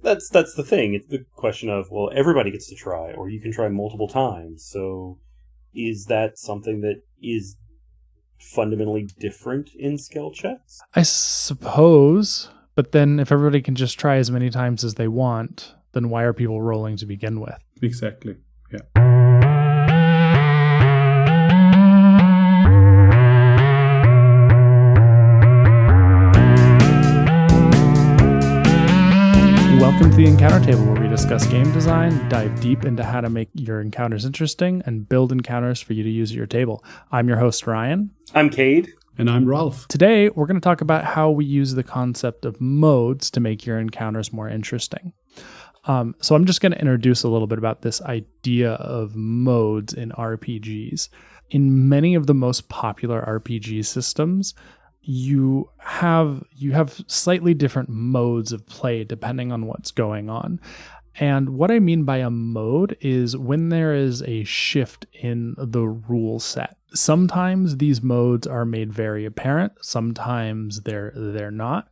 That's the thing. It's the question of, well, everybody gets to try, or you can try multiple times. So is that something that is fundamentally different in skill checks? I suppose, but then if everybody can just try as many times as they want, then why are people rolling to begin with? Exactly. Yeah. Welcome to the Encounter Table, where we discuss game design, dive deep into how to make your encounters interesting, and build encounters for you to use at your table. I'm your host, Ryan. I'm Kade. And I'm Ralf. Today, we're going to talk about how we use the concept of modes to make your encounters more interesting. So I'm just going to introduce a little bit about this idea of modes in RPGs. In many of the most popular RPG systems, you have slightly different modes of play depending on what's going on. And what I mean by a mode is when there is a shift in the rule set. Sometimes these modes are made very apparent, sometimes they're not,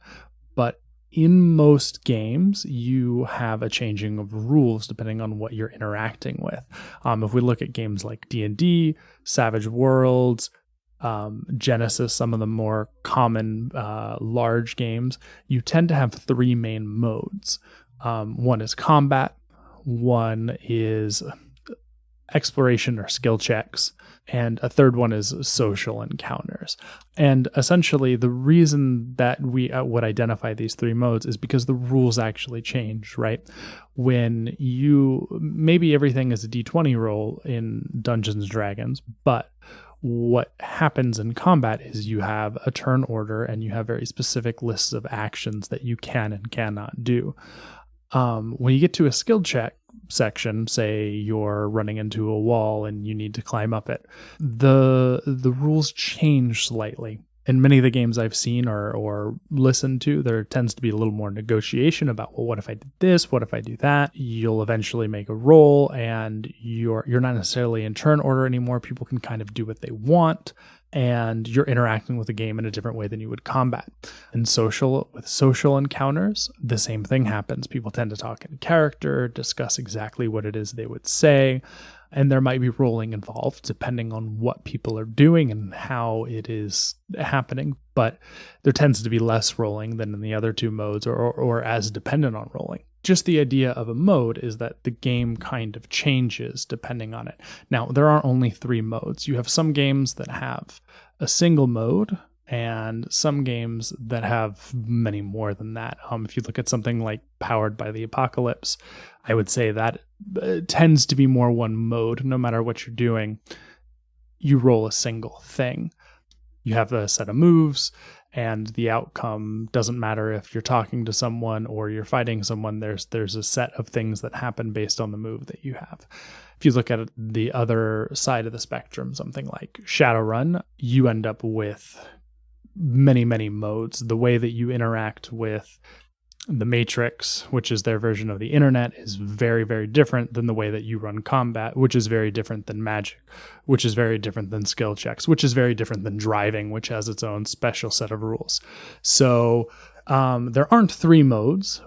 but in most games, you have a changing of rules depending on what you're interacting with. If we look at games like D&D, Savage Worlds, Genesis, some of the more common large games, you tend to have three main modes. One is combat, one is exploration or skill checks, and a third one is social encounters. And essentially, the reason that we would identify these three modes is because the rules actually change, right? When maybe everything is a D20 roll in Dungeons & Dragons, but what happens in combat is you have a turn order and you have very specific lists of actions that you can and cannot do. When you get to a skill check section, say you're running into a wall and you need to climb up it, the rules change slightly. In many of the games I've seen or listened to, there tends to be a little more negotiation about, well, what if I did this? What if I do that? You'll eventually make a roll and you're not necessarily in turn order anymore. People can kind of do what they want, and you're interacting with the game in a different way than you would combat. And with social encounters, the same thing happens. People tend to talk in character, discuss exactly what it is they would say, and there might be rolling involved depending on what people are doing and how it is happening. But there tends to be less rolling than in the other two modes or as dependent on rolling. Just the idea of a mode is that the game kind of changes depending on it. Now, there are only three modes. You have some games that have a single mode and some games that have many more than that. If you look at something like Powered by the Apocalypse, I would say that tends to be more one mode. No matter what you're doing, you roll a single thing. You have a set of moves, and the outcome doesn't matter if you're talking to someone or you're fighting someone. There's a set of things that happen based on the move that you have. If you look at the other side of the spectrum, something like Shadowrun, you end up with many, many modes. The way that you interact with the Matrix, which is their version of the internet, is very, very different than the way that you run combat, which is very different than magic, which is very different than skill checks, which is very different than driving, which has its own special set of rules. So there aren't three modes,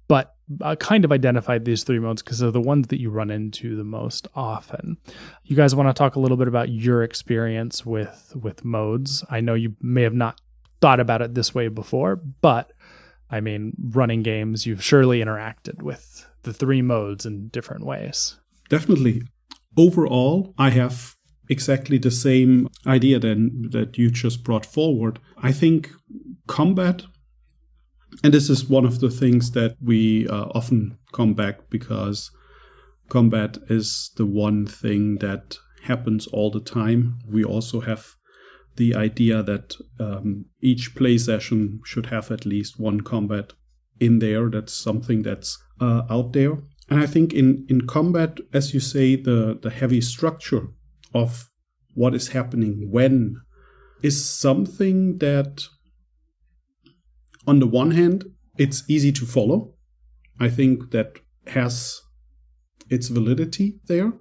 but I kind of identified these three modes because they're the ones that you run into the most often. You guys want to talk a little bit about your experience with modes? I know you may have not thought about it this way before, but I mean, running games, you've surely interacted with the three modes in different ways. Definitely. Overall, I have exactly the same idea that you just brought forward. I think combat, and this is one of the things that we often come back, because combat is the one thing that happens all the time. We also have the idea that each play session should have at least one combat in there. That's something that's out there. And I think in combat, as you say, the heavy structure of what is happening when is something that, on the one hand, it's easy to follow. I think that has its validity there.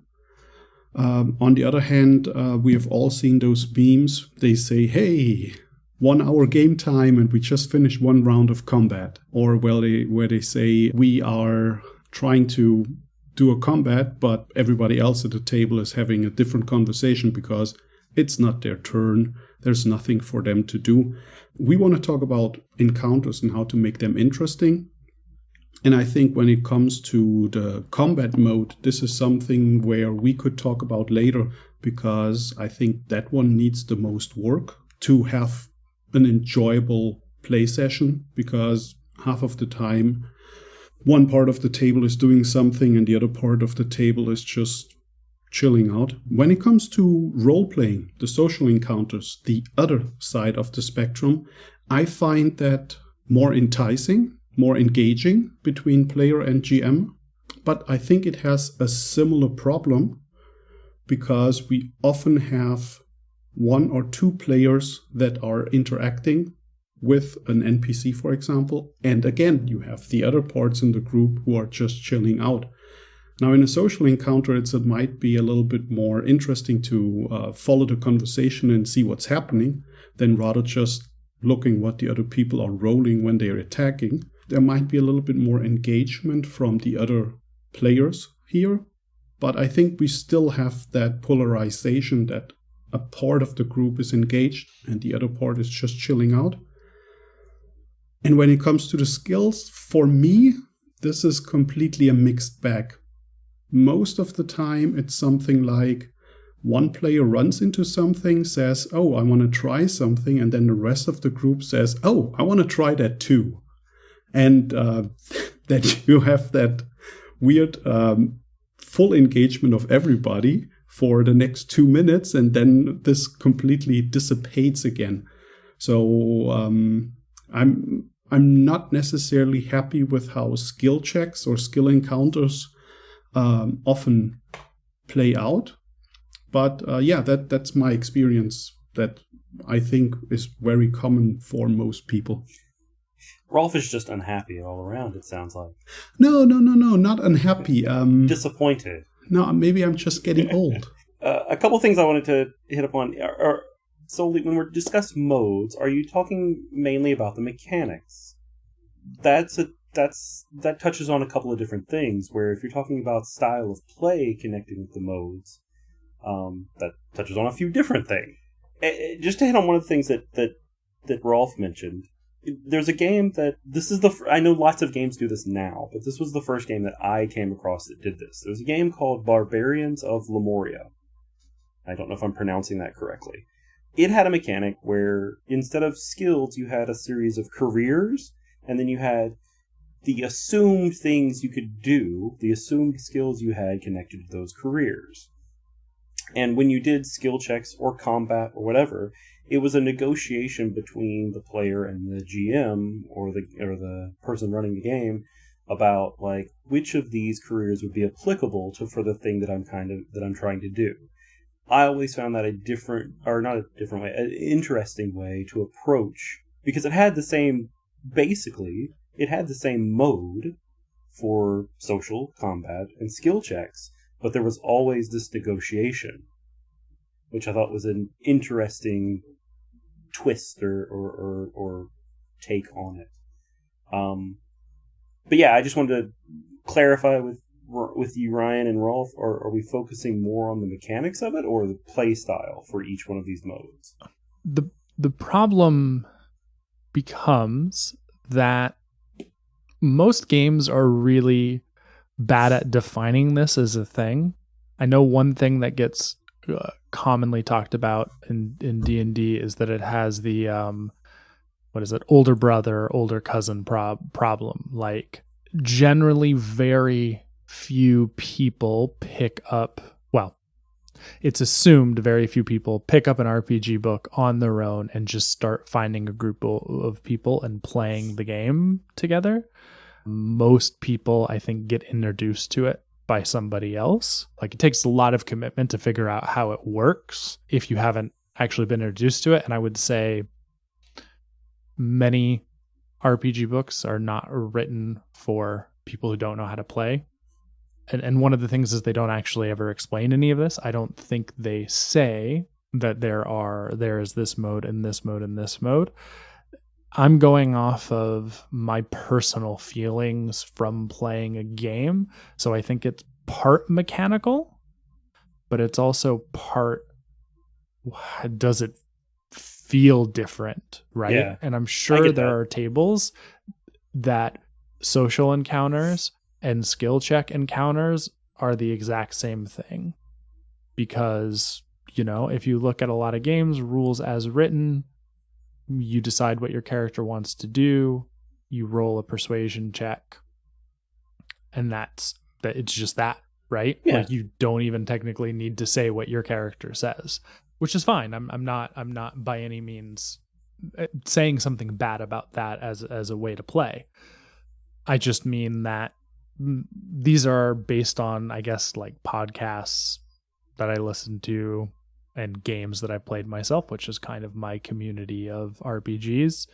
On the other hand, we have all seen those memes. They say, hey, 1 hour game time and we just finished one round of combat, or where they say we are trying to do a combat, but everybody else at the table is having a different conversation because it's not their turn. There's nothing for them to do. We want to talk about encounters and how to make them interesting. And I think when it comes to the combat mode, this is something where we could talk about later, because I think that one needs the most work to have an enjoyable play session, because half of the time one part of the table is doing something and the other part of the table is just chilling out. When it comes to role-playing, the social encounters, the other side of the spectrum, I find that more enticing, more engaging between player and GM. But I think it has a similar problem because we often have 1 or 2 players that are interacting with an NPC, for example. And again, you have the other parts in the group who are just chilling out. Now, in a social encounter, it might be a little bit more interesting to follow the conversation and see what's happening than rather just looking what the other people are rolling when they're attacking. There might be a little bit more engagement from the other players here, but I think we still have that polarization that a part of the group is engaged and the other part is just chilling out. And when it comes to the skills, for me, this is completely a mixed bag. Most of the time, it's something like one player runs into something, says, oh, I want to try something, and then the rest of the group says, oh, I want to try that too. And that you have that weird full engagement of everybody for the next 2 minutes, and then this completely dissipates again. So I'm not necessarily happy with how skill checks or skill encounters often play out. But that's my experience that I think is very common for most people. Rolf is just unhappy all around, it sounds like. No, not unhappy. Disappointed. No, maybe I'm just getting old. A couple things I wanted to hit upon are solely when we're discussing modes, are you talking mainly about the mechanics? That touches on a couple of different things, where if you're talking about style of play connecting with the modes, that touches on a few different things. Just to hit on one of the things that Rolf mentioned, there's a game that I know lots of games do this now, but this was the first game that I came across that did this. There's a game called Barbarians of Lemuria. I don't know if I'm pronouncing that correctly. It had a mechanic where instead of skills, you had a series of careers, and then you had the assumed things you could do, the assumed skills you had connected to those careers. And when you did skill checks or combat or whatever, it was a negotiation between the player and the GM or the person running the game about like which of these careers would be applicable for the thing that I'm trying to do. I always found that an interesting way to approach, because it had the same mode for social, combat, and skill checks, but there was always this negotiation, which I thought was an interesting twist or take on it. But yeah, I just wanted to clarify with you, Ryan and Rolf, are we focusing more on the mechanics of it or the play style for each one of these modes? The problem becomes that most games are really bad at defining this as a thing. I know one thing that gets commonly talked about in D&D is that it has the older brother, older cousin problem. Like generally very few people it's assumed very few people pick up an RPG book on their own and just start finding a group of people and playing the game together. Most people, I think, get introduced to it by somebody else. Like, it takes a lot of commitment to figure out how it works if you haven't actually been introduced to it. And I would say many RPG books are not written for people who don't know how to play. And one of the things is they don't actually ever explain any of this. I don't think they say that there is this mode and this mode and this mode. I'm going off of my personal feelings from playing a game. So I think it's part mechanical, but it's also part, does it feel different, right? Yeah, and I'm I sure get there that. are tables that social encounters and skill check encounters are the exact same thing, because if you look at a lot of games, rules as written, you decide what your character wants to do, you roll a persuasion check, and that's that. It's just that, right? Yeah. Like, you don't even technically need to say what your character says, which is fine. I'm not by any means saying something bad about that as a way to play. I just mean that these are based on, I guess, like podcasts that I listen to and games that I've played myself, which is kind of my community of RPGs.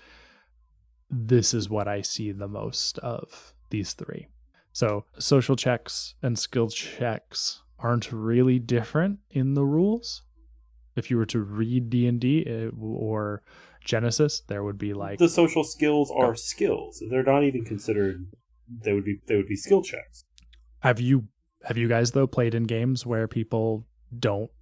This is what I see the most of these three. So social checks and skill checks aren't really different in the rules. If you were to read D&D or Genesis, there would be like The social skills are skills. They're not even considered. They would be skill checks. Have you guys though played in games where people don't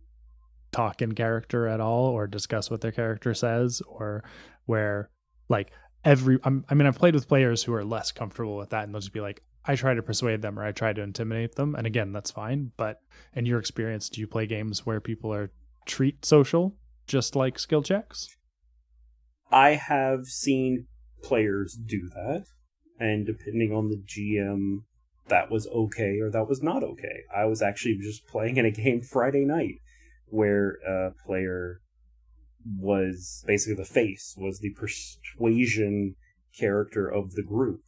talk in character at all or discuss what their character says, or where like I've played with players who are less comfortable with that, and they'll just be like, I try to persuade them or I try to intimidate them, and again, that's fine. But in your experience, do you play games where people treat social just like skill checks? I have seen players do that, and depending on the GM, that was okay or that was not okay. I was actually just playing in a game Friday night where a player was basically was the persuasion character of the group,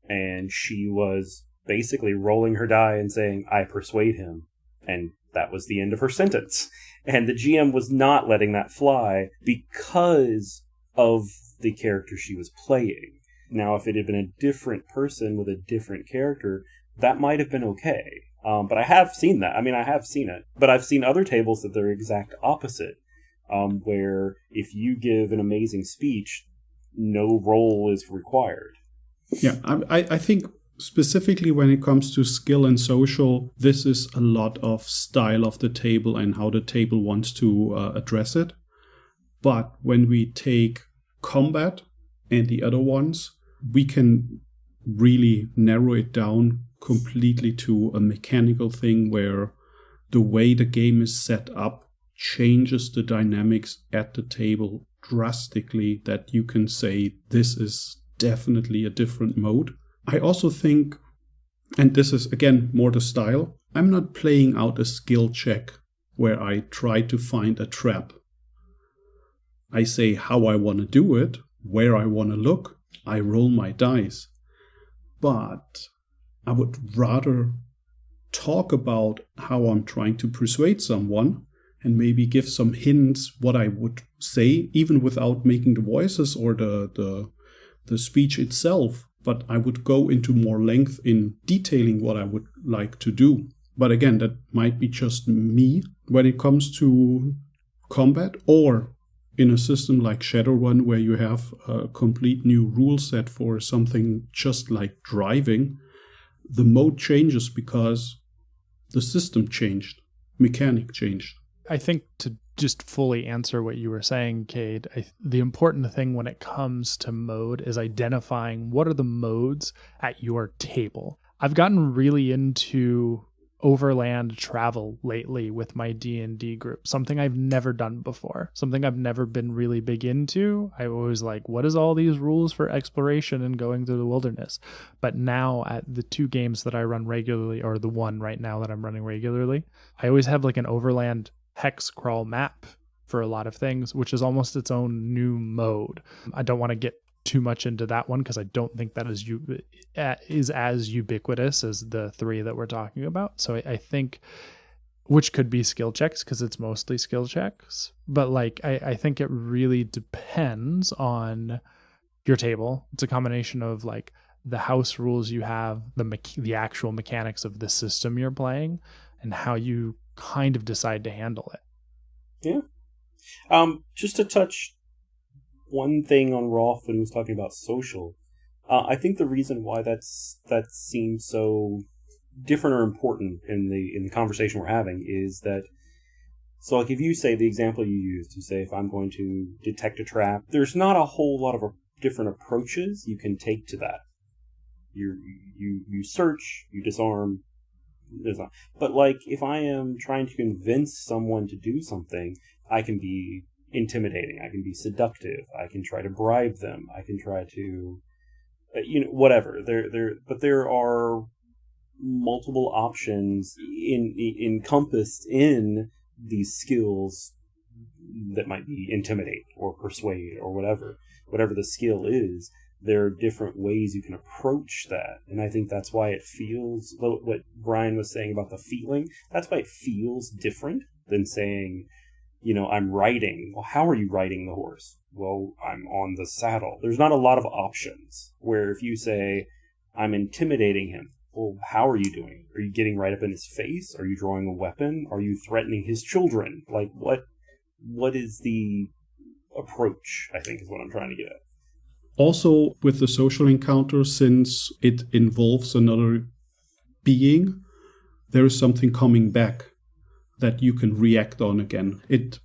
and she was basically rolling her die and saying, I persuade him, and that was the end of her sentence. And the GM was not letting that fly because of the character she was playing. Now, if it had been a different person with a different character, that might have been okay. But I have seen that. I have seen it. But I've seen other tables that they're exact opposite, where if you give an amazing speech, no roll is required. Yeah, I think specifically when it comes to skill and social, this is a lot of style of the table and how the table wants to address it. But when we take combat and the other ones, we can really narrow it down completely to a mechanical thing where the way the game is set up changes the dynamics at the table drastically, that you can say this is definitely a different mode. I also think, and this is again more the style, I'm not playing out a skill check where I try to find a trap. I say how I want to do it, where I want to look, I roll my dice. But I would rather talk about how I'm trying to persuade someone and maybe give some hints what I would say, even without making the voices or the speech itself. But I would go into more length in detailing what I would like to do. But again, that might be just me when it comes to combat, or in a system like Shadowrun where you have a complete new rule set for something just like driving. The mode changes because the system changed, mechanic changed. I think to just fully answer what you were saying, Kade, the important thing when it comes to mode is identifying what are the modes at your table. I've gotten really into overland travel lately with my D&D group, something I've never done before, something I've never been really big into. I was like, what is all these rules for exploration and going through the wilderness? But now at the two games that I run regularly, or the one right now that I'm running regularly, I always have like an overland hex crawl map for a lot of things, which is almost its own new mode. I don't want to get too much into that one because I don't think that is as ubiquitous as the three that we're talking about. So I think, which could be skill checks because it's mostly skill checks, but like I think it really depends on your table. It's a combination of like the house rules you have, the actual mechanics of the system you're playing, and how you kind of decide to handle it. Yeah. Just to touch one thing on Rolf when he was talking about social, I think the reason why that seems so different or important in the conversation we're having is that, so like if you say the example you used, you say if I'm going to detect a trap, there's not a whole lot of different approaches you can take to that. You search, you disarm. But like if I am trying to convince someone to do something, I can be intimidating, I can be seductive, I can try to bribe them, I can try to whatever. But there are multiple options encompassed in these skills that might be intimidate or persuade or whatever the skill is. There are different ways you can approach that, and I think that's why it feels, what Brian was saying about the feeling, that's why it feels different than saying, I'm riding. Well, how are you riding the horse? Well, I'm on the saddle. There's not a lot of options, where if you say, I'm intimidating him, well, how are you doing? Are you getting right up in his face? Are you drawing a weapon? Are you threatening his children? Like, what is the approach, I think is what I'm trying to get at. Also, with the social encounter, since it involves another being, there is something coming back that you can react on again. It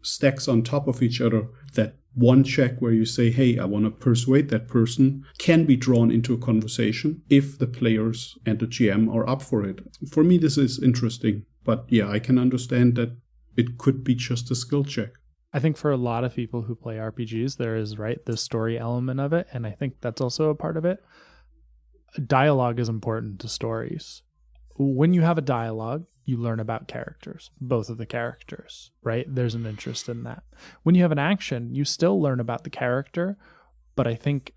stacks on top of each other. That one check where you say, hey, I want to persuade that person, can be drawn into a conversation if the players and the GM are up for it. For me, this is interesting. But yeah, I can understand that it could be just a skill check. I think for a lot of people who play RPGs, there is, the story element of it, and I think that's also a part of it. Dialogue is important to stories. When you have a dialogue, you learn about characters, both of the characters, right? There's an interest in that. When you have an action, you still learn about the character, but I think,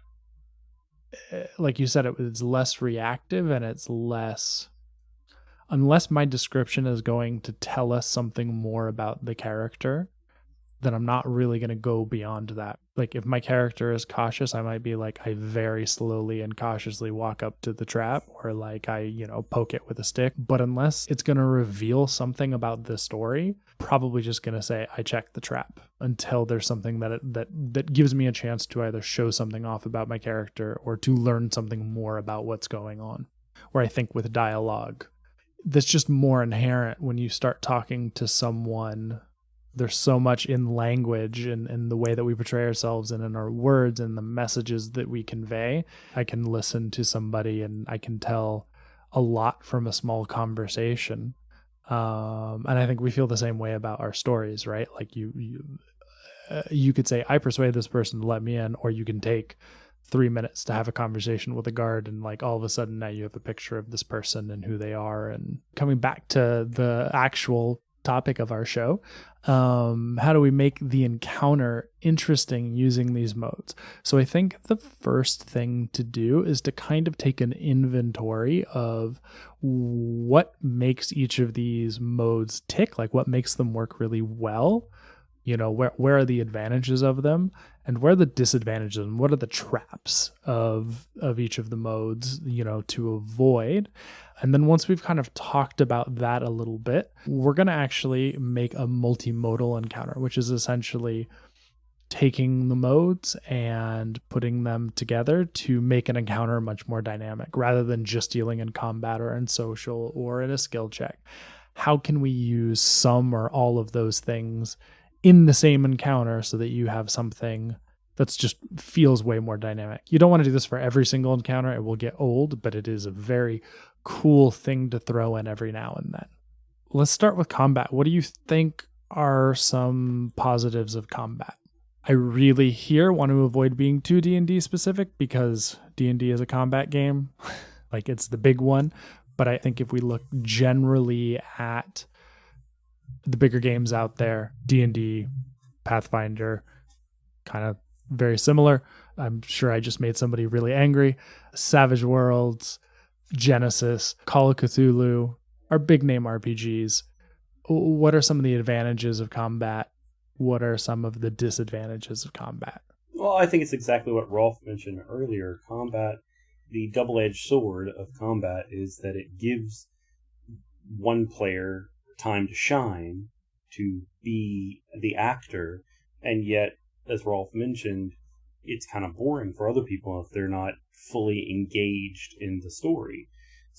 like you said, it's less reactive and it's less... Unless my description is going to tell us something more about the character, then I'm not really going to go beyond that. Like if my character is cautious, I might be like, I very slowly and cautiously walk up to the trap, or like I, poke it with a stick. But unless it's going to reveal something about the story, probably just going to say, I checked the trap, until there's something that gives me a chance to either show something off about my character or to learn something more about what's going on. Where I think with dialogue, that's just more inherent when you start talking to someone. There's so much in language and in the way that we portray ourselves and in our words and the messages that we convey. I can listen to somebody and I can tell a lot from a small conversation. And I think we feel the same way about our stories, right? Like you could say, I persuade this person to let me in, or you can take 3 minutes to have a conversation with a guard, and like all of a sudden now you have a picture of this person and who they are. And coming back to the actual topic of our show, how do we make the encounter interesting using these modes? So I think the first thing to do is to kind of take an inventory of what makes each of these modes tick, like what makes them work really well. Where are the advantages of them, and where are the disadvantages, and what are the traps of each of the modes, to avoid. And then once we've kind of talked about that a little bit, we're going to actually make a multimodal encounter, which is essentially taking the modes and putting them together to make an encounter much more dynamic, rather than just dealing in combat or in social or in a skill check. How can we use some or all of those things in the same encounter so that you have something that's just feels way more dynamic? You don't want to do this for every single encounter. It will get old, but it is a very cool thing to throw in every now and then. Let's start with combat. What do you think are some positives of combat? I really here want to avoid being too D&D specific, because D&D is a combat game. Like it's the big one. But I think if we look generally at the bigger games out there, D&D, Pathfinder, kind of very similar. I'm sure I just made somebody really angry. Savage Worlds, Genesis, Call of Cthulhu are big name RPGs. What are some of the advantages of combat? What are some of the disadvantages of combat? Well, I think it's exactly what Rolf mentioned earlier. Combat, the double-edged sword of combat is that it gives one player time to shine, to be the actor, and yet, as Rolf mentioned, it's kind of boring for other people if they're not fully engaged in the story,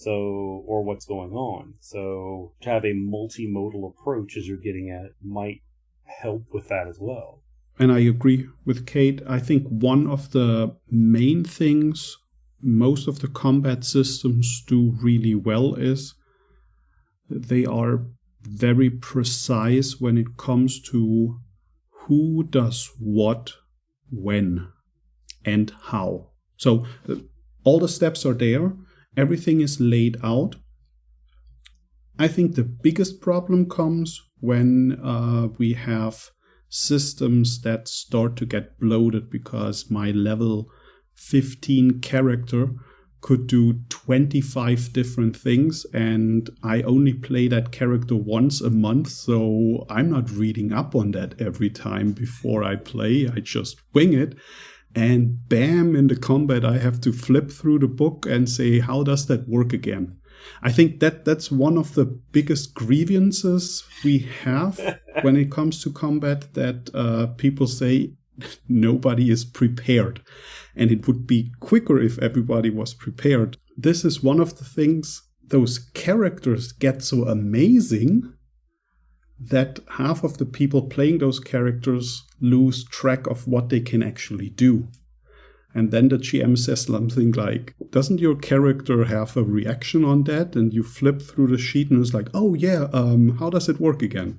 or what's going on. So to have a multimodal approach, as you're getting at, might help with that as well. And I agree with Kate. I think one of the main things most of the combat systems do really well is they are very precise when it comes to who does what, when, and how. So all the steps are there. Everything is laid out. I think the biggest problem comes when we have systems that start to get bloated because my level 15 character could do 25 different things and I only play that character once a month, so I'm not reading up on that every time before I play. I just wing it, and bam, in the combat I have to flip through the book and say, how does that work again? I think that's one of the biggest grievances we have when it comes to combat, that people say nobody is prepared. And it would be quicker if everybody was prepared. This is one of the things, those characters get so amazing that half of the people playing those characters lose track of what they can actually do. And then the GM says something like, doesn't your character have a reaction on that? And you flip through the sheet and it's like, oh yeah, how does it work again?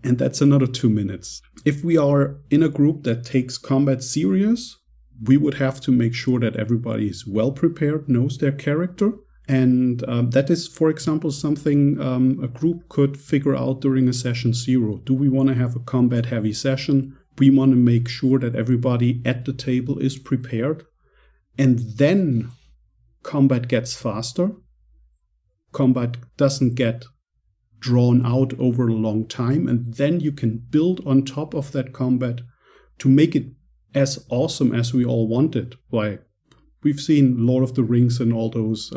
And that's another 2 minutes. If we are in a group that takes combat serious, we would have to make sure that everybody is well prepared, knows their character. And that is, for example, something a group could figure out during a session 0. Do we want to have a combat heavy session? We want to make sure that everybody at the table is prepared. And then combat gets faster. Combat doesn't get drawn out over a long time. And then you can build on top of that combat to make it as awesome as we all want it. Like, we've seen Lord of the Rings and all those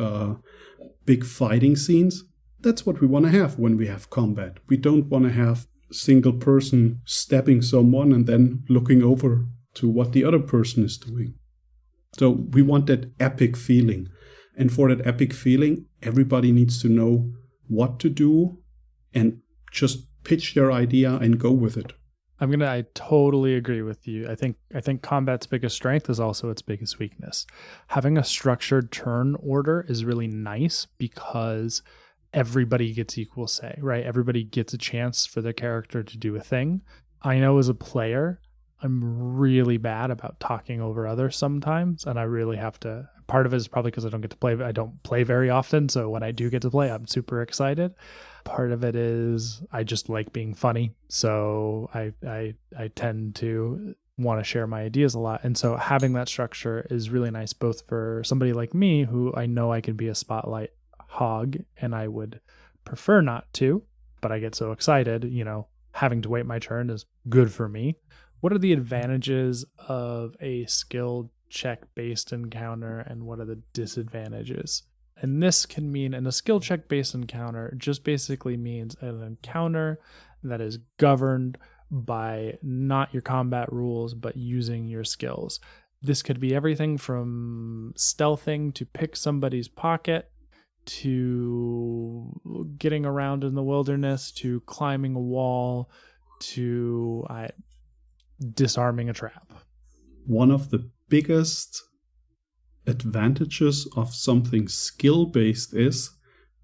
big fighting scenes. That's what we want to have when we have combat. We don't want to have single person stabbing someone and then looking over to what the other person is doing. So we want that epic feeling. And for that epic feeling, everybody needs to know what to do and just pitch their idea and go with it. I totally agree with you. I think combat's biggest strength is also its biggest weakness. Having a structured turn order is really nice because everybody gets equal say, right? Everybody gets a chance for their character to do a thing. I know as a player, I'm really bad about talking over others sometimes, and I really have to. Part of it is probably because I don't play very often, so when I do get to play, I'm super excited. Part of it is I just like being funny, so I tend to want to share my ideas a lot. And so having that structure is really nice, both for somebody like me, who I know I can be a spotlight hog, and I would prefer not to, but I get so excited, having to wait my turn is good for me. What are the advantages of a skill check based encounter, and what are the disadvantages? And this can mean, and a skill check based encounter just basically means an encounter that is governed by not your combat rules, but using your skills. This could be everything from stealthing to pick somebody's pocket, to getting around in the wilderness, to climbing a wall, to disarming a trap. One of the biggest advantages of something skill-based is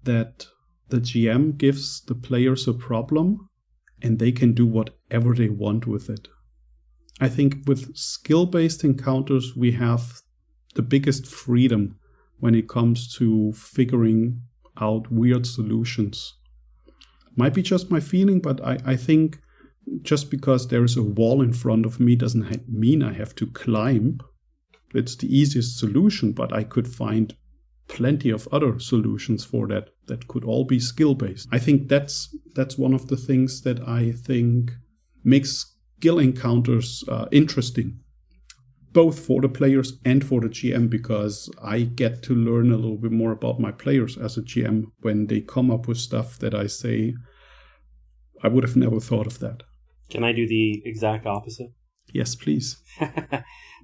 that the GM gives the players a problem and they can do whatever they want with it. I think with skill-based encounters, we have the biggest freedom when it comes to figuring out weird solutions. Might be just my feeling, but I think just because there is a wall in front of me doesn't mean I have to climb. It's the easiest solution, but I could find plenty of other solutions for that could all be skill-based. I think that's one of the things that I think makes skill encounters interesting, both for the players and for the GM, because I get to learn a little bit more about my players as a GM when they come up with stuff that I say, I would have never thought of that. Can I do the exact opposite? Yes, please.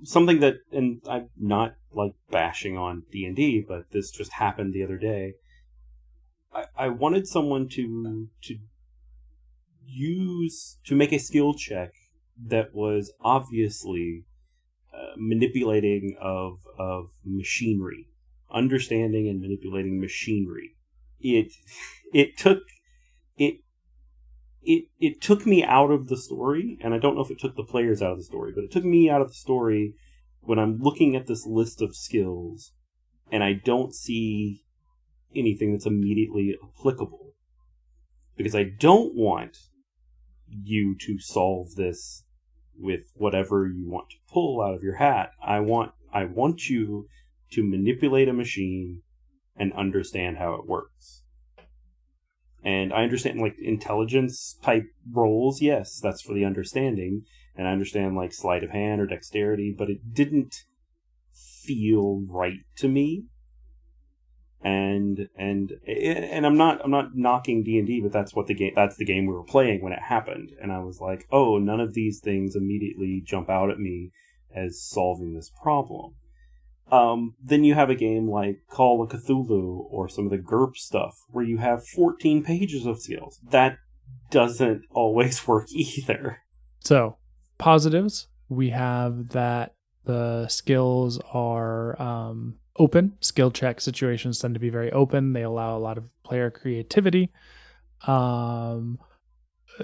Something that, and I'm not like bashing on D&D, but this just happened the other day. I wanted someone to make a skill check that was obviously manipulating of machinery, understanding and manipulating machinery. It took me out of the story, and I don't know if it took the players out of the story, but it took me out of the story when I'm looking at this list of skills and I don't see anything that's immediately applicable. Because I don't want you to solve this with whatever you want to pull out of your hat. I want you to manipulate a machine and understand how it works. And I understand, like, intelligence type roles, yes, that's for the understanding. And I understand, like, sleight of hand or dexterity, but it didn't feel right to me. And I'm not knocking D&D, but that's the game we were playing when it happened. And I was like, oh, none of these things immediately jump out at me as solving this problem. Then you have a game like Call of Cthulhu or some of the GURP stuff where you have 14 pages of skills. That doesn't always work either. So, positives, we have that the skills are open. Skill check situations tend to be very open. They allow a lot of player creativity.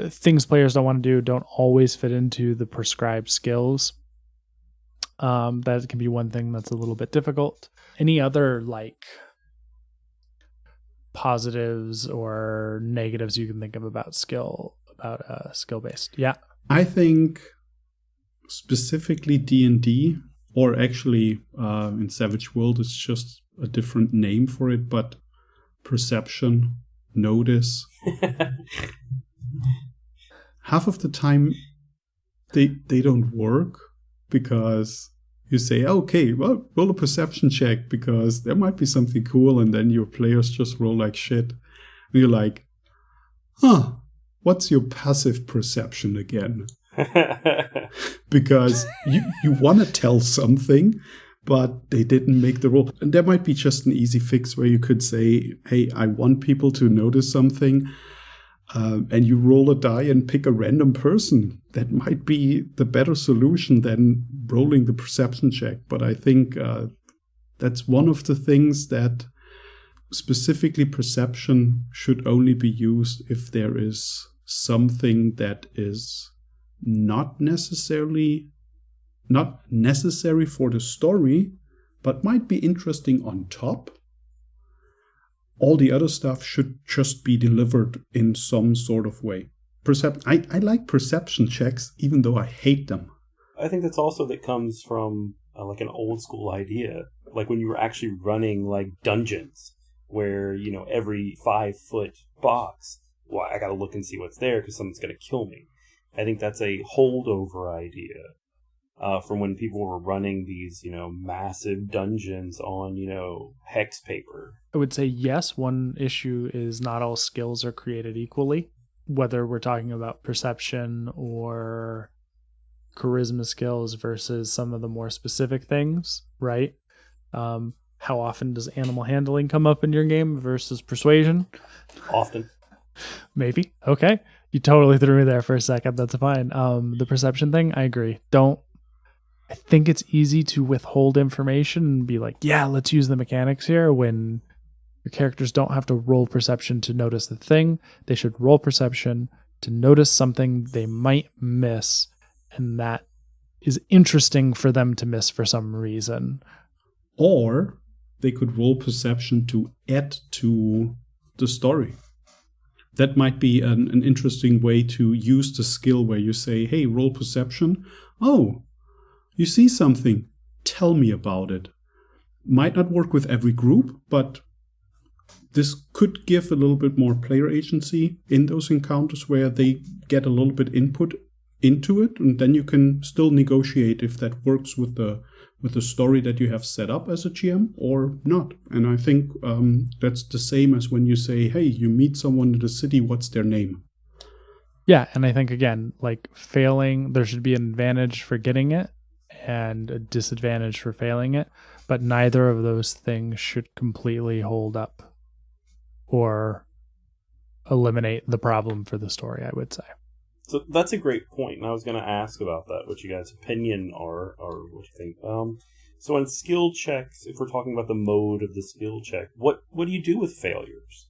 Things players don't want to do don't always fit into the prescribed skills. That can be one thing that's a little bit difficult. Any other like positives or negatives you can think of about skill based? Yeah. I think specifically D&D, or actually in Savage World, it's just a different name for it, but perception, notice. Half of the time they don't work because you say, okay, well, roll a perception check because there might be something cool, and then your players just roll like shit. And you're like, what's your passive perception again? Because you want to tell something, but they didn't make the roll. And there might be just an easy fix where you could say, hey, I want people to notice something. And you roll a die and pick a random person. That might be the better solution than rolling the perception check. But I think that's one of the things that specifically perception should only be used if there is something that is not necessary for the story, but might be interesting on top. All the other stuff should just be delivered in some sort of way. I like perception checks, even though I hate them. I think that's also that comes from like an old school idea, like when you were actually running like dungeons, where every 5-foot box, well, I got to look and see what's there because someone's going to kill me. I think that's a holdover idea from when people were running these, massive dungeons on, hex paper. I would say yes. One issue is not all skills are created equally, whether we're talking about perception or charisma skills versus some of the more specific things, right? How often does animal handling come up in your game versus persuasion? Often. Maybe. Okay. You totally threw me there for a second. That's fine. The perception thing, I agree. I think it's easy to withhold information and be like, yeah, let's use the mechanics here, when your characters don't have to roll perception to notice the thing. They should roll perception to notice something they might miss, and that is interesting for them to miss for some reason. Or they could roll perception to add to the story. That might be an interesting way to use the skill where you say, hey, roll perception. Oh, you see something. Tell me about it. Might not work with every group, but this could give a little bit more player agency in those encounters where they get a little bit input into it, and then you can still negotiate if that works with the story that you have set up as a GM or not. And I think that's the same as when you say, hey, you meet someone in the city, what's their name? Yeah, and I think, again, like failing, there should be an advantage for getting it and a disadvantage for failing it, but neither of those things should completely hold up or eliminate the problem for the story, I would say. So that's a great point, and I was going to ask about that, what you guys' opinion are, or what you think. So on skill checks, if we're talking about the mode of the skill check, what do you do with failures?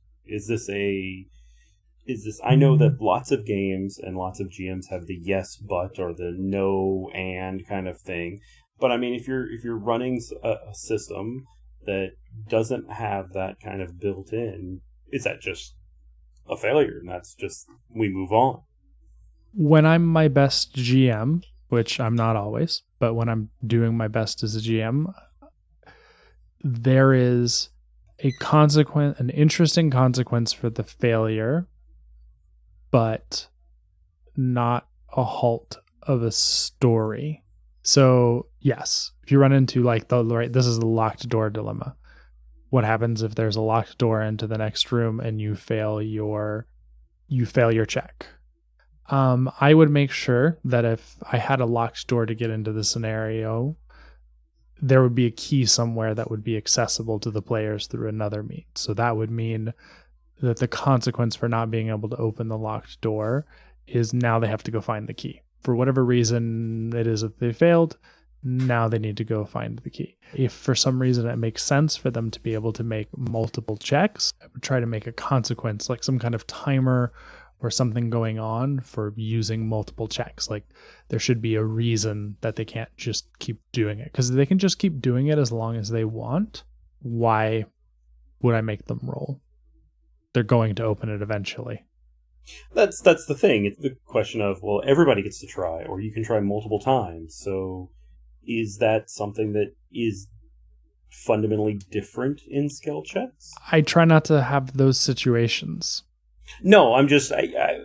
I know that lots of games and lots of GMs have the yes, but, or the no, and kind of thing. But I mean, if you're running a system that doesn't have that kind of built in, is that just a failure? And that's just, we move on. When I'm my best GM, which I'm not always, but when I'm doing my best as a GM, there is an interesting consequence for the failure, but not a halt of a story. So yes, if you run into this is the locked door dilemma. What happens if there's a locked door into the next room and you fail your check? I would make sure that if I had a locked door to get into the scenario, there would be a key somewhere that would be accessible to the players through another means. So that would mean that the consequence for not being able to open the locked door is now they have to go find the key. For whatever reason it is that they failed, now they need to go find the key. If for some reason it makes sense for them to be able to make multiple checks, I would try to make a consequence, like some kind of timer or something going on for using multiple checks. Like there should be a reason that they can't just keep doing it, because they can just keep doing it as long as they want. Why would I make them roll? They're going to open it eventually. That's the thing. It's the question of, well, everybody gets to try, or you can try multiple times. So is that something that is fundamentally different in skill checks? I try not to have those situations. No, I'm just, I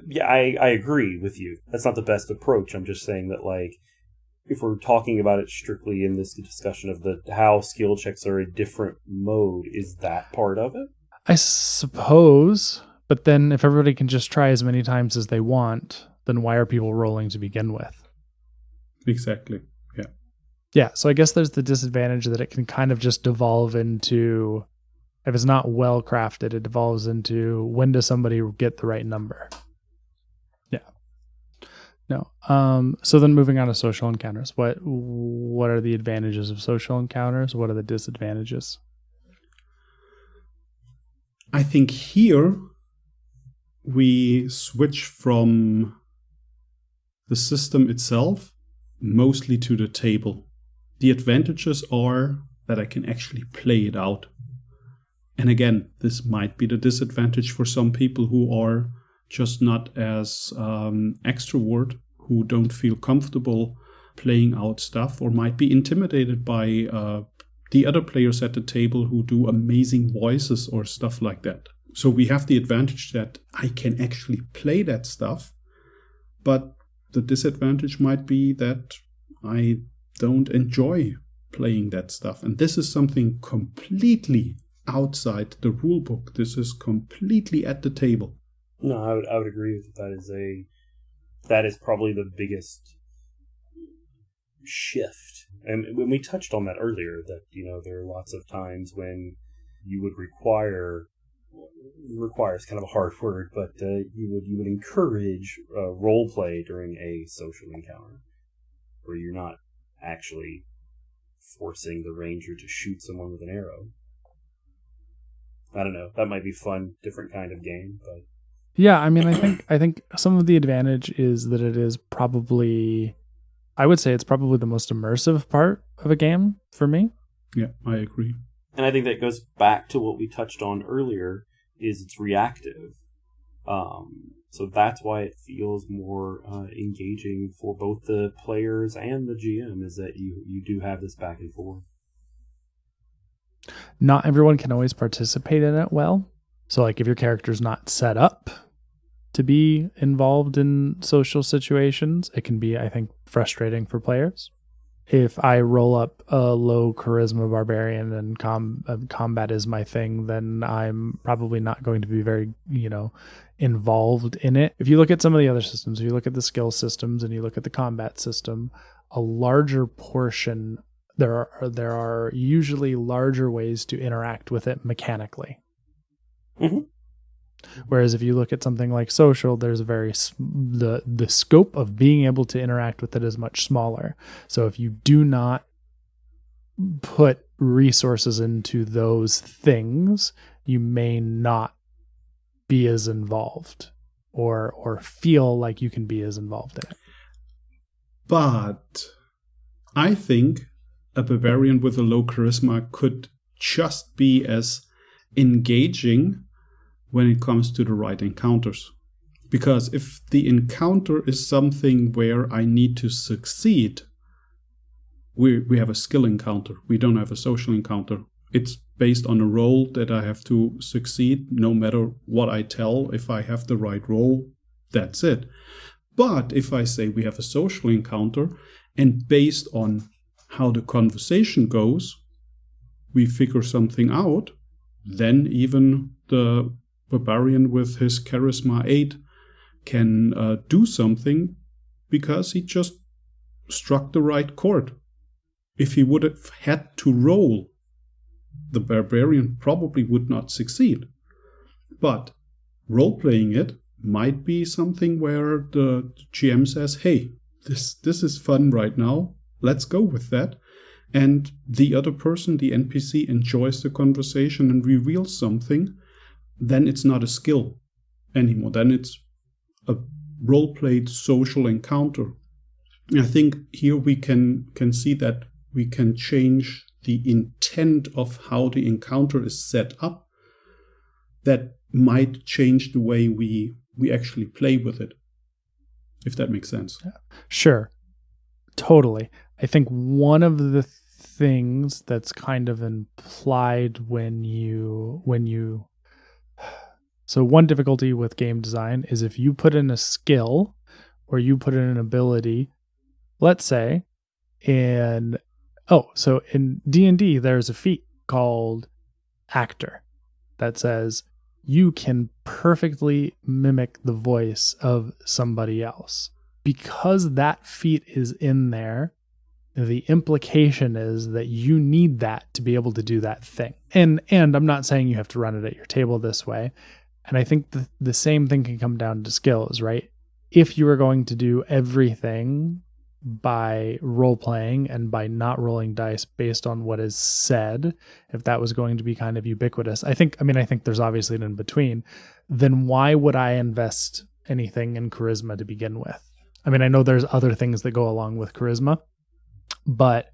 agree with you. That's not the best approach. I'm just saying that, like, if we're talking about it strictly in this discussion of how skill checks are a different mode, is that part of it? I suppose, but then if everybody can just try as many times as they want, then why are people rolling to begin with? Exactly. Yeah. Yeah, so I guess there's the disadvantage that it can kind of just devolve into, if it's not well crafted, it devolves into when does somebody get the right number? Yeah. No. So then moving on to social encounters. What are the advantages of social encounters? What are the disadvantages? I think here we switch from the system itself mostly to the table. The advantages are that I can actually play it out. And again, this might be the disadvantage for some people who are just not as extrovert, who don't feel comfortable playing out stuff, or might be intimidated by the other players at the table who do amazing voices or stuff like that. So we have the advantage that I can actually play that stuff, but the disadvantage might be that I don't enjoy playing that stuff. And this is something completely outside the rule book. This is completely at the table. No, I would agree with that. That is probably the biggest shift. And when we touched on that earlier, that, there are lots of times when you would require is kind of a hard word, but you would encourage role play during a social encounter, where you're not actually forcing the ranger to shoot someone with an arrow. I don't know. That might be fun, different kind of game, but yeah, I mean, I think some of the advantage is that it is probably, I would say it's probably the most immersive part of a game for me. Yeah, I agree. And I think that goes back to what we touched on earlier, is it's reactive. So that's why it feels more engaging for both the players and the GM, is that you do have this back and forth. Not everyone can always participate in it well. So like if your character's not set up to be involved in social situations, it can be, I think, frustrating for players. if I roll up a low charisma barbarian and combat is my thing, then I'm probably not going to be very, involved in it. If you look at some of the other systems, if you look at the skill systems and you look at the combat system, a larger portion, there are usually larger ways to interact with it mechanically. Mm-hmm. Whereas if you look at something like social, there's the scope of being able to interact with it is much smaller. So if you do not put resources into those things, you may not be as involved or feel like you can be as involved in it. But I think a barbarian with a low charisma could just be as engaging when it comes to the right encounters. Because if the encounter is something where I need to succeed, we have a skill encounter. We don't have a social encounter. It's based on a role that I have to succeed no matter what I tell. If I have the right role, that's it. But if I say we have a social encounter and based on how the conversation goes, we figure something out, then even the barbarian with his charisma 8 can do something because he just struck the right chord. If he would have had to roll, the barbarian probably would not succeed. But role-playing it might be something where the GM says, hey, this is fun right now, let's go with that. And the other person, the NPC, enjoys the conversation and reveals something, then it's not a skill anymore. Then it's a role-played social encounter. I think here we can see that we can change the intent of how the encounter is set up. That might change the way we actually play with it, if that makes sense. Sure. Totally. I think one of the things that's kind of implied so one difficulty with game design is if you put in a skill or you put in an ability, let's say in D&D, there's a feat called Actor that says you can perfectly mimic the voice of somebody else. Because that feat is in there, the implication is that you need that to be able to do that thing. And I'm not saying you have to run it at your table this way. And I think the same thing can come down to skills, right? If you are going to do everything by role-playing and by not rolling dice based on what is said, if that was going to be kind of ubiquitous, I think there's obviously an in-between, then why would I invest anything in charisma to begin with? I mean, I know there's other things that go along with charisma, but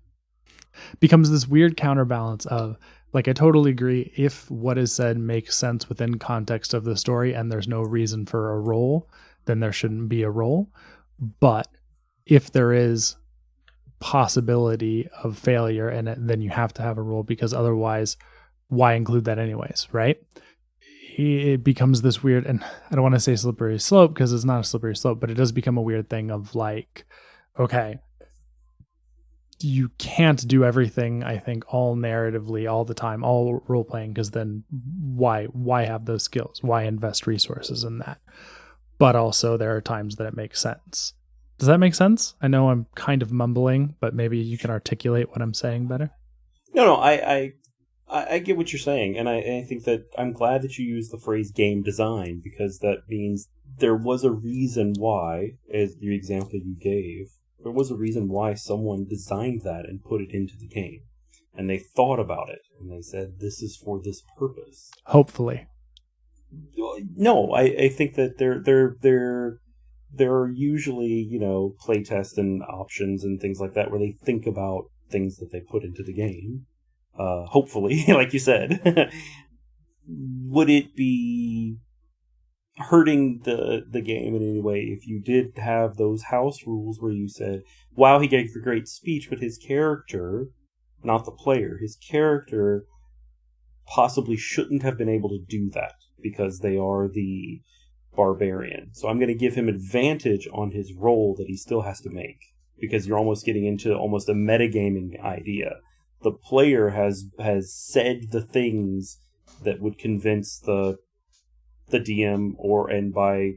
becomes this weird counterbalance of, like, I totally agree if what is said makes sense within context of the story and there's no reason for a roll, then there shouldn't be a roll. But if there is possibility of failure in it, then you have to have a roll, because otherwise, why include that anyways, right? It becomes this weird, and I don't want to say slippery slope because it's not a slippery slope, but it does become a weird thing of like, okay, you can't do everything, I think, all narratively all the time, all role playing, because then why have those skills? Why invest resources in that? But also there are times that it makes sense. Does that make sense? I know I'm kind of mumbling, but maybe you can articulate what I'm saying better. No, I get what you're saying, and I think that I'm glad that you used the phrase game design, because that means there was a reason why, as the example you gave, there was a reason why someone designed that and put it into the game. And they thought about it, and they said, this is for this purpose. Hopefully. No, I think that there are usually, playtest and options and things like that where they think about things that they put into the game. Hopefully, like you said. Would it be hurting the game in any way if you did have those house rules where you said, wow, he gave a great speech, but his character, not the player, his character possibly shouldn't have been able to do that because they are the barbarian. So I'm going to give him advantage on his roll that he still has to make. because you're almost getting into almost a metagaming idea. The player has said the things that would convince the DM, and by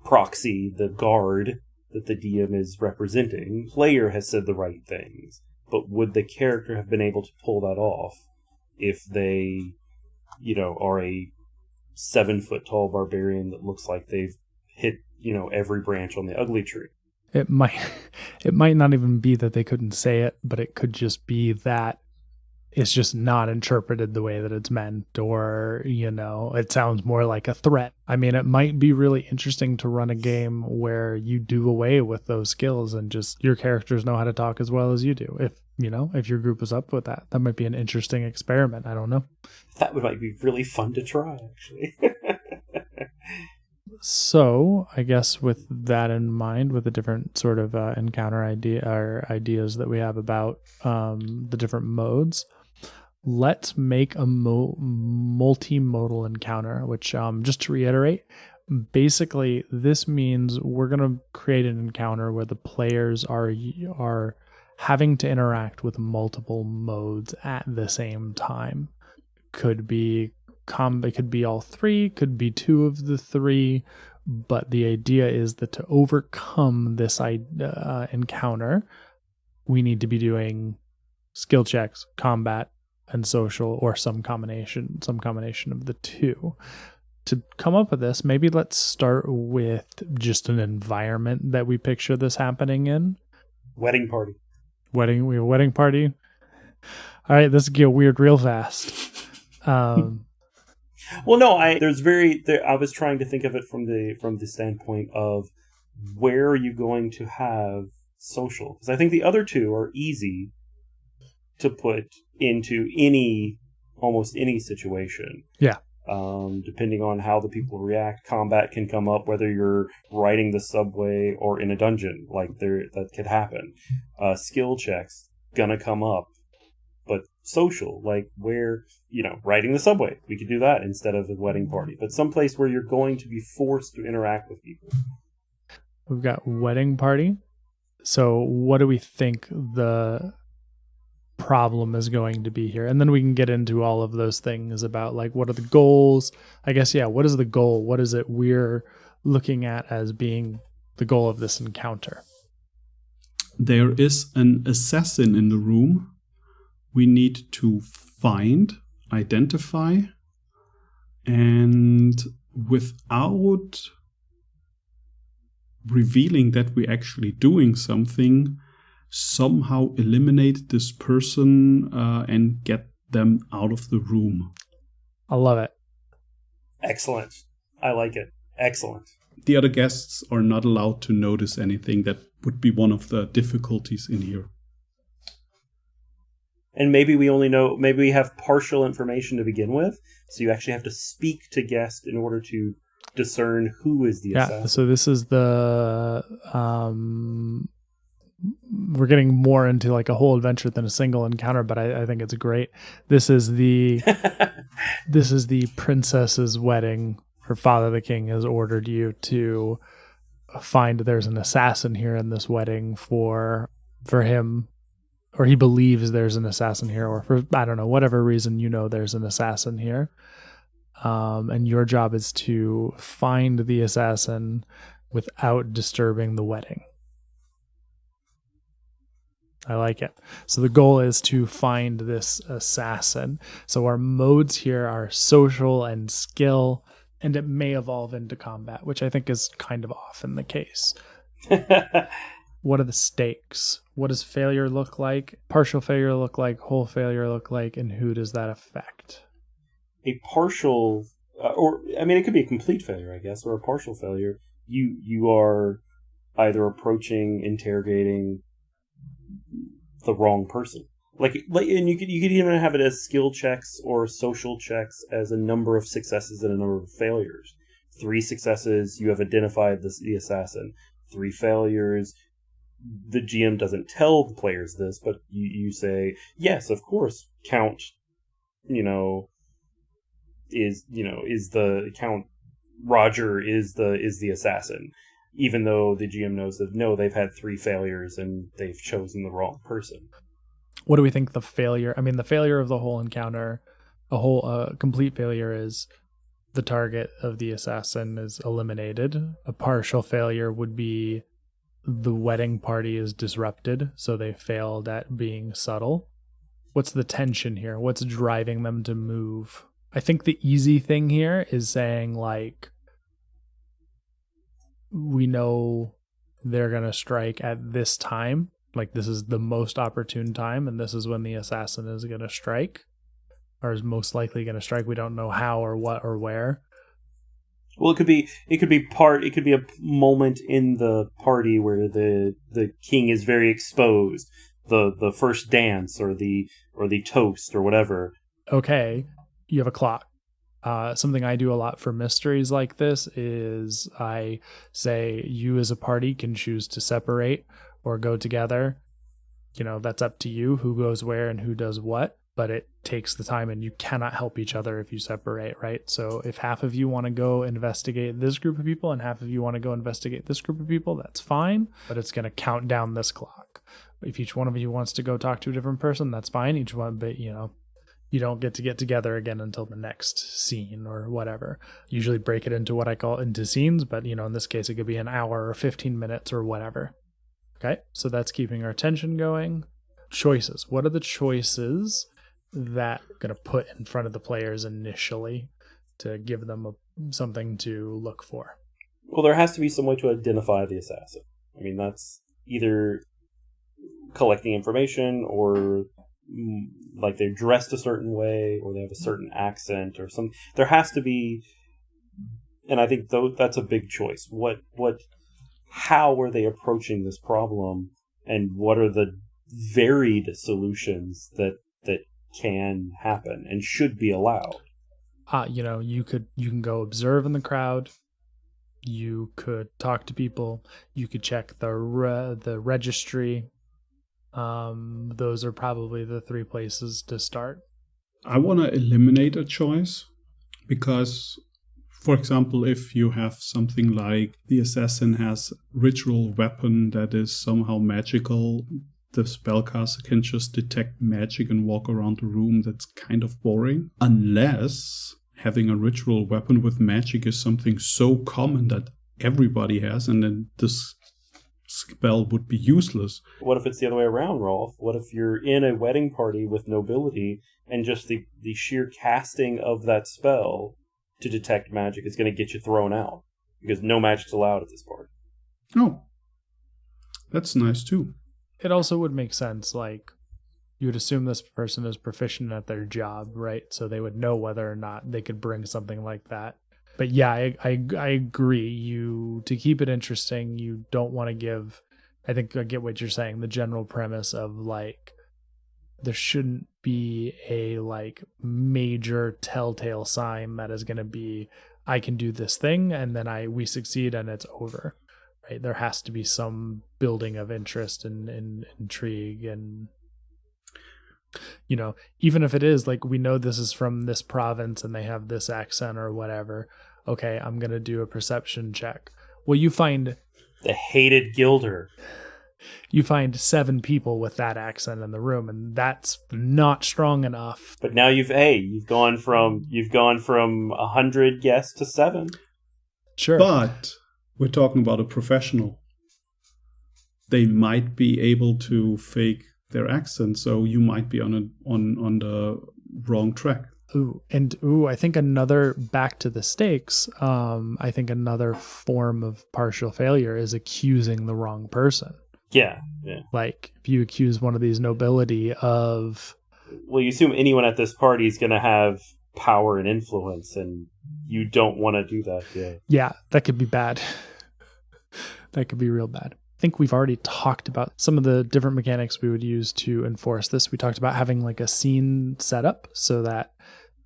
proxy the guard that the DM is representing. Player has said the right things, but would the character have been able to pull that off if they, are a 7-foot-tall barbarian that looks like they've hit, every branch on the ugly tree? It might not even be that they couldn't say it, but it could just be that it's just not interpreted the way that it's meant, or, it sounds more like a threat. I mean, it might be really interesting to run a game where you do away with those skills and just your characters know how to talk as well as you do. If your group is up with that, that might be an interesting experiment. I don't know. That might be really fun to try, actually. So I guess with that in mind, with the different sort of encounter ideas that we have about the different modes, let's make a multimodal encounter, which just to reiterate, basically this means we're going to create an encounter where the players are having to interact with multiple modes at the same time. Could be it could be all three, could be two of the three, but the idea is that to overcome this encounter, we need to be doing skill checks, combat, and social, or some combination of the two. To come up with this, maybe let's start with just an environment that we picture this happening in. Wedding party. Wedding party. All right, this will get weird real fast. Well, no, I was trying to think of it from the standpoint of where are you going to have social? Because I think the other two are easy to put into almost any situation. Yeah. Depending on how the people react, combat can come up whether you're riding the subway or in a dungeon. That could happen. Skill checks gonna come up. But social, like where, riding the subway, we could do that instead of a wedding party. But someplace where you're going to be forced to interact with people. We've got wedding party. So what do we think the problem is going to be here? And then we can get into all of those things about what are the goals? I guess, what is the goal? What is it we're looking at as being the goal of this encounter? There is an assassin in the room. We need to find, identify, and without revealing that we're actually doing something, somehow eliminate this person and get them out of the room. I love it. Excellent. I like it. Excellent. The other guests are not allowed to notice anything. That would be one of the difficulties in here. And maybe we have partial information to begin with, so you actually have to speak to guests in order to discern who is the assassin. Yeah, so this is the we're getting more into a whole adventure than a single encounter, but I think it's great. This is the princess's wedding. Her father, the king, has ordered you to find there's an assassin here in this wedding for him. Or he believes there's an assassin here, or for, I don't know, whatever reason there's an assassin here. And your job is to find the assassin without disturbing the wedding. I like it. So the goal is to find this assassin. So our modes here are social and skill, and it may evolve into combat, which I think is kind of often the case. What are the stakes? What does failure look like? Partial failure look like? Whole failure look like? And who does that affect? A partial, it could be a complete failure, I guess, or a partial failure. You are either interrogating the wrong person. And you could even have it as skill checks or social checks as a number of successes and a number of failures. 3 successes, you have identified the assassin. 3 failures, the GM doesn't tell the players this, but you say, yes, of course, Count, is the Count Roger is the assassin. even though the GM knows that no, they've had 3 failures and they've chosen the wrong person. What do we think the failure? I mean, the failure of the whole encounter, a complete failure is the target of the assassin is eliminated. A partial failure would be the wedding party is disrupted, so they failed at being subtle. What's the tension here? What's driving them to move? I think the easy thing here is saying, like, we know they're going to strike at this time. Like, this is the most opportune time, and this is when the assassin is going to strike, or is most likely going to strike. We don't know how or what or where. Well, it could be a moment in the party where the king is very exposed, the first dance or the toast or whatever. Okay, you have a clock. Something I do a lot for mysteries like this is I say you as a party can choose to separate or go together. You know, that's up to you who goes where and who does what, but it takes the time, and you cannot help each other if you separate, right? So if half of you want to go investigate this group of people and half of you want to go investigate this group of people, that's fine, but it's going to count down this clock. If each one of you wants to go talk to a different person, that's fine. Each one, but you don't get together again until the next scene or whatever. Usually break it into what I call into scenes, but in this case, it could be an hour or 15 minutes or whatever. Okay, so that's keeping our tension going. Choices. What are the choices that I'm going to put in front of the players initially to give them something to look for? Well, there has to be some way to identify the assassin. I mean, that's either collecting information or like they're dressed a certain way or they have a certain accent or something. There has to be, and I think that's a big choice. How are they approaching this problem, and what are the varied solutions that can happen and should be allowed? You can go observe in the crowd. You could talk to people. You could check the registry. Those are probably the 3 places to start. I want to eliminate a choice because, for example, if you have something like the assassin has ritual weapon that is somehow magical, the spellcaster can just detect magic and walk around the room. That's kind of boring. Unless having a ritual weapon with magic is something so common that everybody has, and then this spell would be useless. What if it's the other way around, Rolf? What if you're in a wedding party with nobility and just the sheer casting of that spell to detect magic is going to get you thrown out because no magic's allowed at this party? Oh, that's nice too. It also would make sense, like, you would assume this person is proficient at their job, right? So they would know whether or not they could bring something like that. But yeah, I agree. To keep it interesting, you don't want to give, I think I get what you're saying, the general premise of, like, there shouldn't be a, like, major telltale sign that is going to be, I can do this thing, and then we succeed and it's over. Right? There has to be some building of interest and intrigue, and even if it is like, we know this is from this province and they have this accent or whatever. Okay, I'm gonna do a perception check. Well, you find the hated Gilder. You find 7 people with that accent in the room, and that's not strong enough. But now you've gone from 100 guests to 7. Sure, but we're talking about a professional. They might be able to fake their accent, so you might be on the wrong track. I think another, back to the stakes, I think another form of partial failure is accusing the wrong person. Yeah. Like, if you accuse one of these nobility of... Well, you assume anyone at this party is going to have power and influence, and you don't want to do that. Yeah, that could be bad. That could be real bad. I think we've already talked about some of the different mechanics we would use to enforce this. We talked about having, like, a scene setup so that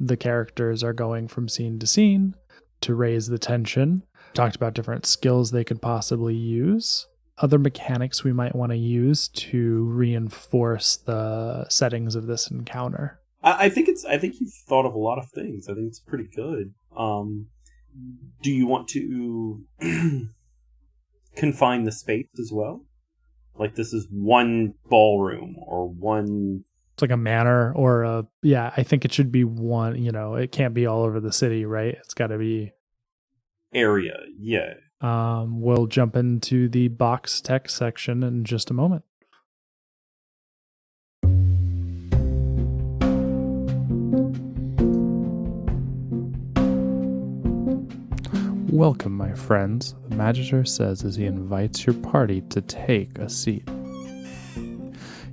the characters are going from scene to scene to raise the tension. We talked about different skills they could possibly use. Other mechanics we might want to use to reinforce the settings of this encounter. I think you've thought of a lot of things. I think it's pretty good. Do you want to confine the space as well? Like this is one ballroom or one... It's like a manor or I think it should be one, it can't be all over the city, right? It's got to be... area, yeah. We'll jump into the box text section in just a moment. Welcome, my friends, the Magister says as he invites your party to take a seat.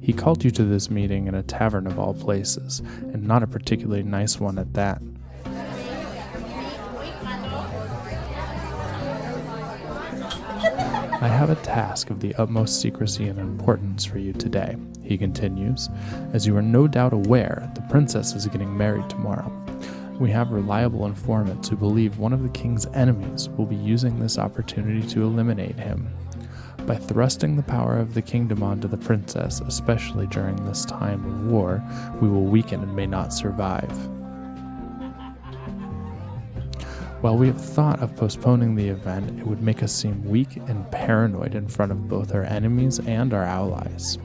He called you to this meeting in a tavern of all places, and not a particularly nice one at that. I have a task of the utmost secrecy and importance for you today, he continues. As you are no doubt aware, the princess is getting married tomorrow. We have reliable informants who believe one of the king's enemies will be using this opportunity to eliminate him. By thrusting the power of the kingdom onto the princess, especially during this time of war, we will weaken and may not survive. While we have thought of postponing the event, it would make us seem weak and paranoid in front of both our enemies and our allies.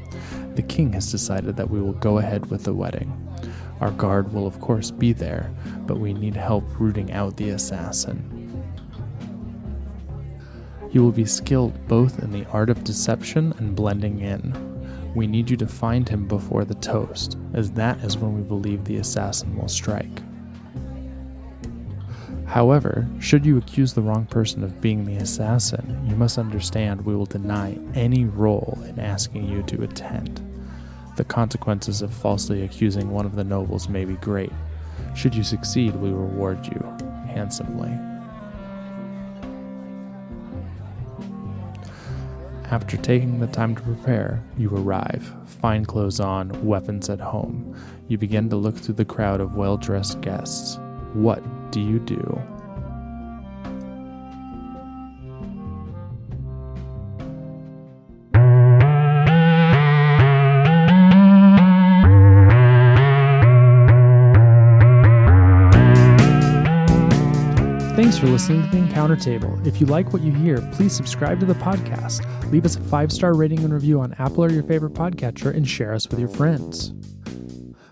The king has decided that we will go ahead with the wedding. Our guard will of course be there, but we need help rooting out the assassin. He will be skilled both in the art of deception and blending in. We need you to find him before the toast, as that is when we believe the assassin will strike. However, should you accuse the wrong person of being the assassin, you must understand we will deny any role in asking you to attend. The consequences of falsely accusing one of the nobles may be great. Should you succeed, we reward you handsomely. After taking the time to prepare, you arrive, fine clothes on, weapons at home. You begin to look through the crowd of well-dressed guests. What do you do? Thanks for listening to The Encounter Table. If you like what you hear, please subscribe to the podcast, leave us a 5-star rating and review on Apple or your favorite podcatcher, and share us with your friends.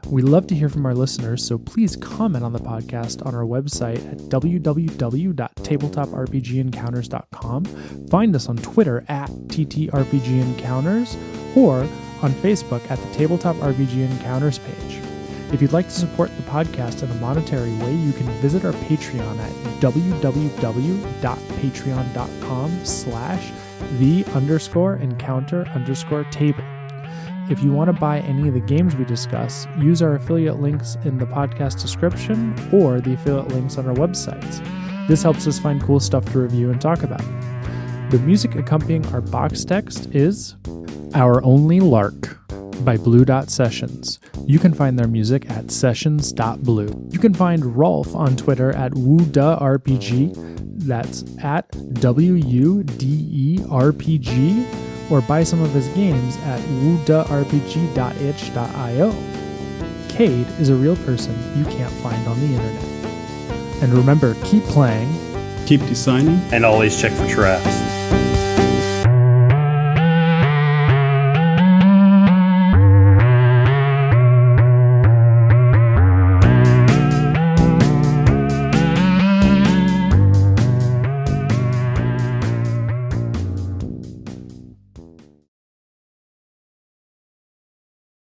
We love to hear from our listeners, so please comment on the podcast on our website at www.tabletop-rpg-encounters.com, find us on Twitter at TTRPGEncounters, or on Facebook at the Tabletop RPG Encounters page. If you'd like to support the podcast in a monetary way, you can visit our Patreon at www.patreon.com/the_encounter_table. If you want to buy any of the games we discuss, use our affiliate links in the podcast description or the affiliate links on our websites. This helps us find cool stuff to review and talk about. The music accompanying our box text is Our Only Lark by Blue Dot Sessions. You can find their music at sessions.blue. You can find Ralf on Twitter at WooDaRPG, that's at WUDERPG, or buy some of his games at woodarpg.itch.io. Kade is a real person you can't find on the internet. And remember, keep playing, keep designing, and always check for traps.